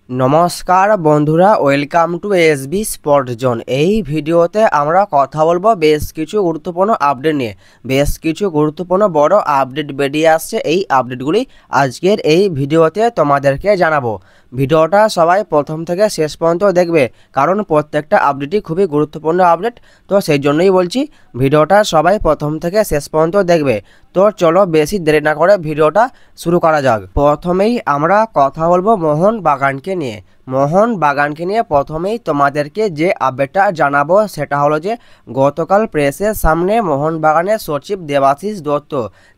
নমস্কার বন্ধুরা, welcome to SB spot zone. এই ভিডিওতে আমরা কথা বলবো বেশ কিছু গুরুত্বপূর্ণ আপডেট নিয়ে। বেশ কিছু গুরুত্বপূর্ণ বড় আপডেট বেরিয়ে আসছে। এই আপডেটগুলি আজকের এই ভিডিওতে তোমাদেরকে জানাবো। ভিডিওটা সবাই প্রথম থেকে শেষ পর্যন্ত দেখবে, কারণ প্রত্যেকটা আপডেটই খুবই গুরুত্বপূর্ণ আপডেট। তো সেই জন্যই বলছি ভিডিওটা সবাই প্রথম থেকে শেষ পর্যন্ত দেখবে। তো চলো বেশি দেরি না করে ভিডিওটা শুরু করা যাক। প্রথমেই আমরা কথা বলবো মোহন বাগানকে নিয়ে প্রথমেই তোমাদেরকে যে আপডেটটা জানাবো সেটা হলো যে গতকাল প্রেসের সামনে মোহনবাগানের সচিব দেবাশিস দত্ত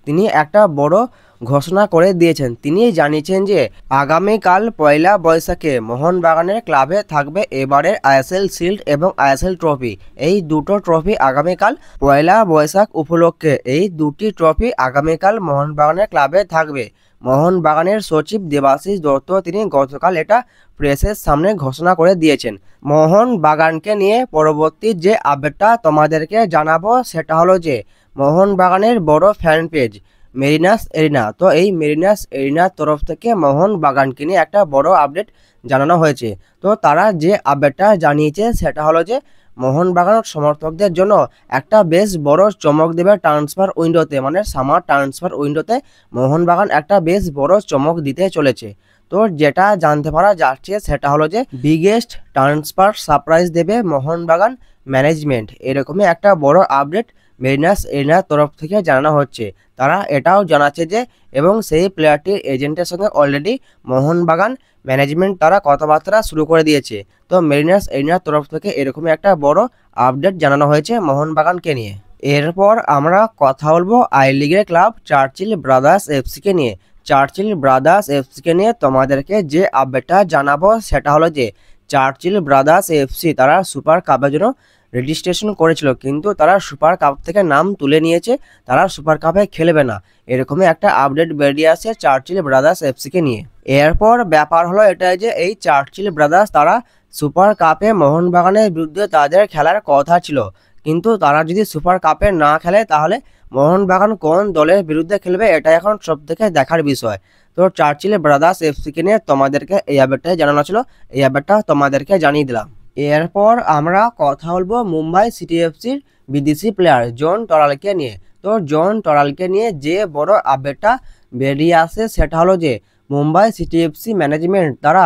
তিনি একটা বড় ঘোষণা করে দিয়েছেন। তিনি জানিয়েছেন যে আগামীকাল পয়লা বৈশাখে মোহনবাগানের ক্লাবে থাকবে এবারের আইএসএল শিল্ড এবং আইএসএল ট্রফি। এই দুটো ট্রফি আগামীকাল পয়লা বৈশাখ উপলক্ষে এই দুটি ট্রফি আগামীকাল মোহনবাগানের ক্লাবে থাকবে। মোহনবাগানের সচিব দেবাশিস দত্ত তিনি গতকাল এটা প্রেসের সামনে ঘোষণা করে দিয়েছেন। মোহনবাগানকে নিয়ে পরবর্তী যে আপডেটটা তোমাদেরকে জানাবো সেটা হলো যে মোহনবাগানের বড় ফ্যান পেজ মেরিনাস এরিনা, তো এই মেরিনাস এরিনার তরফ থেকে মোহনবাগানকে নিয়ে একটা বড় আপডেট জানানো হয়েছে। তো তারা যে আপডেটটা জানিয়েছে সেটা হলো যে মোহনবাগান সমর্থকদের জন্য একটা বেশ বড় চমক দেবে ট্রান্সফার উইন্ডোতে, মানে সামার ট্রান্সফার উইন্ডোতে মোহনবাগান একটা বেশ বড় চমক দিতে চলেছে। তো যেটা জানতে পারা যাচ্ছে সেটা হলো যে বিগেস্ট ট্রান্সফার সারপ্রাইজ দেবে মোহনবাগান ম্যানেজমেন্ট, এরকমই একটা বড় আপডেট মেরিনাস এরিনার তরফ থেকে জানানো হচ্ছে। তারা এটাও জানাচ্ছে যে এবং সেই প্লেয়ারটির এজেন্টের সঙ্গে অলরেডি মোহনবাগান ম্যানেজমেন্ট তারা কথাবার্তা শুরু করে দিয়েছে। তো মেরিনাস এরিনার তরফ থেকে এরকমই একটা বড় আপডেট জানানো হয়েছে মোহনবাগানকে নিয়ে। এরপর আমরা কথা বলবো আই লিগের ক্লাব চার্চিল ব্রাদার্স এফসিকে নিয়ে। চার্চিল ব্রাদার্স এফসিকে নিয়ে তোমাদেরকে যে আপডেটটা জানাবো সেটা হলো যে চার্চিল ব্রাদার্স এফসি তারা সুপার কাপের জন্য রেজিস্ট্রেশন করেছিল, কিন্তু তারা সুপার কাপ থেকে নাম তুলে নিয়েছে, তারা সুপার কাপে খেলবে না। এরকমই একটা আপডেট বেরিয়ে আসে চার্চিল ব্রাদার্স এফসিকে নিয়ে। এরপর ব্যাপার হলো এটা যে এই চার্চিল ব্রাদার্স তারা সুপার কাপে মোহনবাগানের বিরুদ্ধে তাদের খেলার কথা ছিল, কিন্তু তারা যদি সুপার কাপে না খেলে তাহলে মোহনবাগান কোন দলের বিরুদ্ধে খেলবে এটা এখন সব থেকে দেখার বিষয়। তো চার্চিল ব্রাদার্স এফসিকে নিয়ে তোমাদেরকে এই আপডেটটাই জানানো ছিল, এই আপডেটটা তোমাদেরকে জানিয়ে দিলাম। এরপর আমরা কথা বলবো মুম্বাই সিটি এফসির বিদেশি প্লেয়ার জন টরালকে নিয়ে। তো জন টরালকে নিয়ে যে বড় আপডেটটা বেরিয়ে আসে সেটা হলো যে মুম্বাই সিটি এফসি ম্যানেজমেন্ট তারা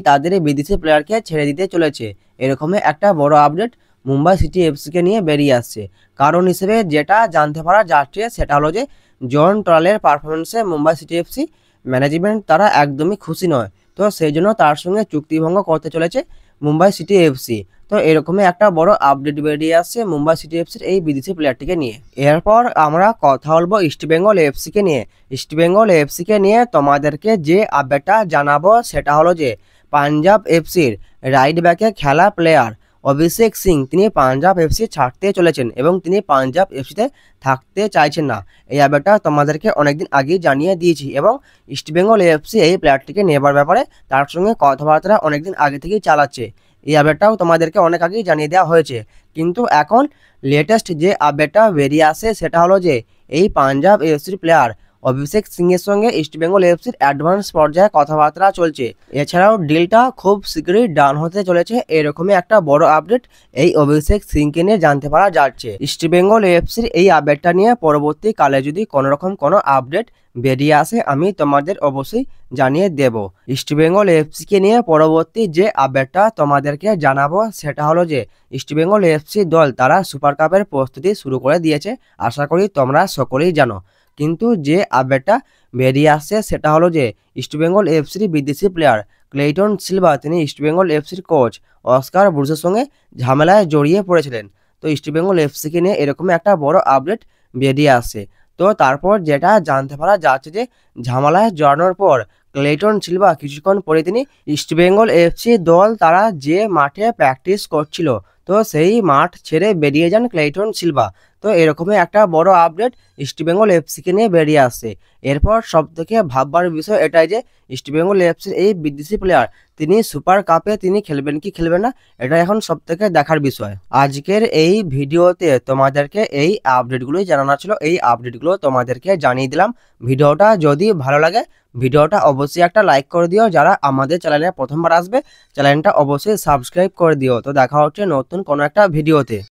তাদের বিদেশি প্লেয়ারকে ছেড়ে দিতে চলেছে। এরকমই একটা বড় আপডেট মুম্বাই সিটি এফসিকে নিয়ে বেরিয়ে আসছে। কারণ হিসেবে যেটা জানতে পারা যাচ্ছে সেটা হলো যে জন টরালের পারফরমেন্সে মুম্বাই সিটি এফসি ম্যানেজমেন্ট তারা একদমই খুশি নয়। তো সেই জন্য তার সঙ্গে চুক্তিভঙ্গ করতে চলেছে মুম্বাই সিটি এফসি। তো এরকমই একটা বড় আপডেট বেরিয়ে আসছে মুম্বাই সিটি এফসির এই বিদেশি প্লেয়ারটিকে নিয়ে। এরপর আমরা কথা বলবো ইস্টবেঙ্গল এফসিকে নিয়ে। ইস্টবেঙ্গল এফসিকে নিয়ে তোমাদেরকে যে আপডেটটা জানাবো সেটা হলো যে পাঞ্জাব এফসির রাইট ব্যাকে খেলা প্লেয়ার অভিষেক সিং তিনি পাঞ্জাব এফসি ছাড়তে চলেছেন এবং তিনি পাঞ্জাব এফসিতে থাকতে চাইছেন না। এই আপডেটটা তোমাদেরকে অনেকদিন আগেই জানিয়ে দিয়েছি এবং ইস্টবেঙ্গল এফসি এই প্লেয়ারটিকে নেবার ব্যাপারে তার সঙ্গে কথাবার্তা অনেকদিন আগে থেকেই চালাচ্ছে। এই আপডেটটাও তোমাদেরকে অনেক আগেই জানিয়ে দেওয়া হয়েছে, কিন্তু এখন লেটেস্ট যে আপডেটটা বেরিয়ে আসে সেটা হলো যে এই পাঞ্জাব এফসির প্লেয়ার অভিষেক সিংয়ের সঙ্গে ইস্টবেঙ্গল এফসির অ্যাডভান্স পর্যায়ে কথাবার্তা চলছে। এছাড়াও ডিলটা খুব শীঘ্রই ডান হতে চলেছে, এরকমই একটা বড় আপডেট এই অভিষেক সিংকে নিয়ে জানতে পারা যাচ্ছে। ইস্টবেঙ্গল এফসির এই আপডেটটা নিয়ে পরবর্তীকালে যদি কোনোরকম কোনো আপডেট বেরিয়ে আসে আমি তোমাদের অবশ্যই জানিয়ে দেব। ইস্টবেঙ্গল এফসিকে নিয়ে পরবর্তী যে আপডেটটা তোমাদেরকে জানাবো সেটা হলো যে ইস্টবেঙ্গল এফসি দল তারা সুপার কাপের প্রস্তুতি শুরু করে দিয়েছে, আশা করি তোমরা সকলেই জানো। কিন্তু যে আপডেটটা বেরিয়ে আসছে সেটা হলো যে ইস্টবেঙ্গল এফসির বিদেশি প্লেয়ার ক্লেইটন সিলভা তিনি ইস্টবেঙ্গল এফসির কোচ অস্কার ব্রুসের সঙ্গে ঝামেলায় জড়িয়ে পড়েছিলেন। তো ইস্টবেঙ্গল এফসিকে নিয়ে এরকম একটা বড় আপডেট বেরিয়ে আসছে। তো তারপর যেটা জানতে পারা যাচ্ছে যে ঝামেলায় জড়ানোর পর ক্লেইটন সিলভা কিছুক্ষণ পরে তিনি ইস্টবেঙ্গল এফসি দল তারা যে মাঠে প্র্যাকটিস করছিল তো তো সেই মাঠ ছেড়ে বেরিয়ে যান ক্লেইটন সিলভা। তো এরকমই একটা বড় আপডেট ইস্টবেঙ্গল এফসিকে নিয়ে বেরিয়ে আসছে। এরপর সবথেকে ভাববার বিষয় এটাই যে ইস্টবেঙ্গল এফসির এই বিদেশি প্লেয়ার তিনি সুপার কাপে তিনি খেলবেন কি খেলবেন না, এটা এখন সবথেকে দেখার বিষয়। আজকের এই ভিডিওতে তোমাদেরকে এই আপডেটগুলোই জানানো ছিল, এই আপডেটগুলো তোমাদেরকে জানিয়ে দিলাম। ভিডিওটা যদি ভালো লাগে ভিডিওটা অবশ্যই একটা লাইক করে দিও। যারা আমাদের চ্যানেলে প্রথমবার আসবে চ্যানেলটা অবশ্যই সাবস্ক্রাইব করে দিও। তো দেখা হচ্ছে নতুন কোনো একটা ভিডিওতে।